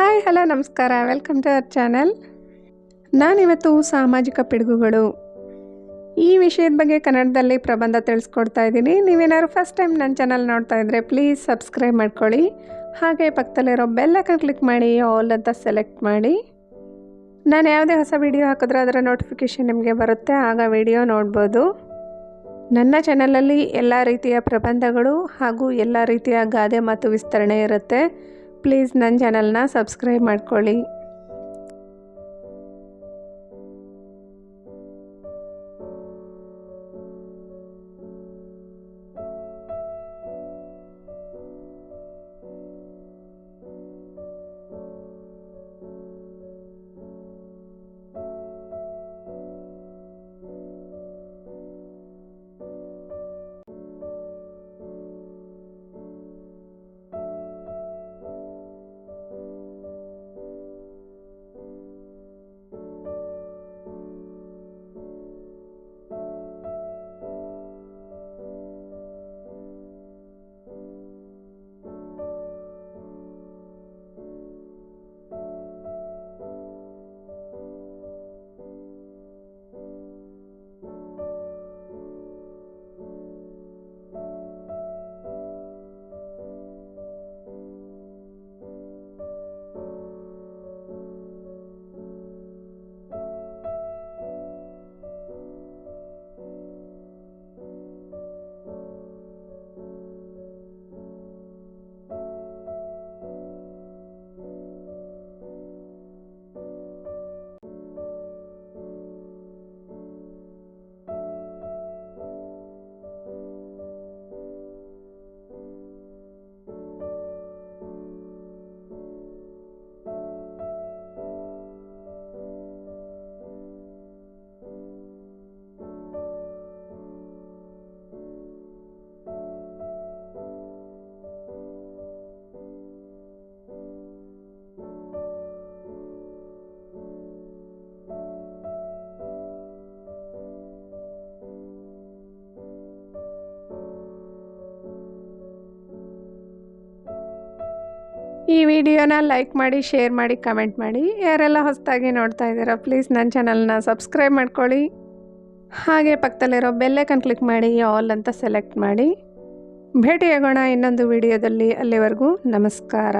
Hi hello ನಮಸ್ಕಾರ, welcome to our channel. ನಾನಿವತ್ತು ಸಾಮಾಜಿಕ ಪಿಡುಗುಗಳು ಈ ವಿಷಯದ ಬಗ್ಗೆ ಕನ್ನಡದಲ್ಲಿ ಪ್ರಬಂಧ ತಿಳಿಸ್ಕೊಡ್ತಾ ಇದ್ದೀನಿ. ನೀವೇನಾದ್ರು ಫಸ್ಟ್ ಟೈಮ್ ನನ್ನ ಚಾನಲ್ ನೋಡ್ತಾ ಇದ್ದರೆ ಪ್ಲೀಸ್ ಸಬ್ಸ್ಕ್ರೈಬ್ ಮಾಡ್ಕೊಳ್ಳಿ. ಹಾಗೆ ಪಕ್ಕದಲ್ಲಿರೋ ಬೆಲ್ ಐಕಾನ್ ಕ್ಲಿಕ್ ಮಾಡಿ, ಆಲ್ ಅಂತ ಸೆಲೆಕ್ಟ್ ಮಾಡಿ. ನಾನು ಯಾವುದೇ ಹೊಸ ವಿಡಿಯೋ ಹಾಕಿದ್ರೆ ಅದರ ನೋಟಿಫಿಕೇಷನ್ ನಿಮಗೆ ಬರುತ್ತೆ, ಆಗ ವಿಡಿಯೋ ನೋಡ್ಬೋದು. ನನ್ನ ಚಾನಲಲ್ಲಿ ಎಲ್ಲ ರೀತಿಯ ಪ್ರಬಂಧಗಳು ಹಾಗೂ ಎಲ್ಲ ರೀತಿಯ ಗಾದೆ ಮಾತು ವಿಸ್ತರಣೆ ಇರುತ್ತೆ. ಪ್ಲೀಸ್ ನನ್ನ ಚಾನಲ್ನ ಸಬ್ಸ್ಕ್ರೈಬ್ ಮಾಡ್ಕೊಳ್ಳಿ. ಈ ವಿಡಿಯೋನ ಲೈಕ್ ಮಾಡಿ, ಶೇರ್ ಮಾಡಿ, ಕಮೆಂಟ್ ಮಾಡಿ. ಯಾರೆಲ್ಲ ಹೊಸದಾಗಿ ನೋಡ್ತಾ ಇದ್ದೀರಾ ಪ್ಲೀಸ್ ನನ್ನ ಚಾನಲ್ನ ಸಬ್ಸ್ಕ್ರೈಬ್ ಮಾಡ್ಕೊಳ್ಳಿ. ಹಾಗೆ ಪಕ್ಕದಲ್ಲಿರೋ ಬೆಲ್ ಐಕಾನ್ ಕ್ಲಿಕ್ ಮಾಡಿ, ಆಲ್ ಅಂತ ಸೆಲೆಕ್ಟ್ ಮಾಡಿ. ಭೇಟಿಯಾಗೋಣ ಇನ್ನೊಂದು ವಿಡಿಯೋದಲ್ಲಿ. ಅಲ್ಲಿವರೆಗೂ ನಮಸ್ಕಾರ.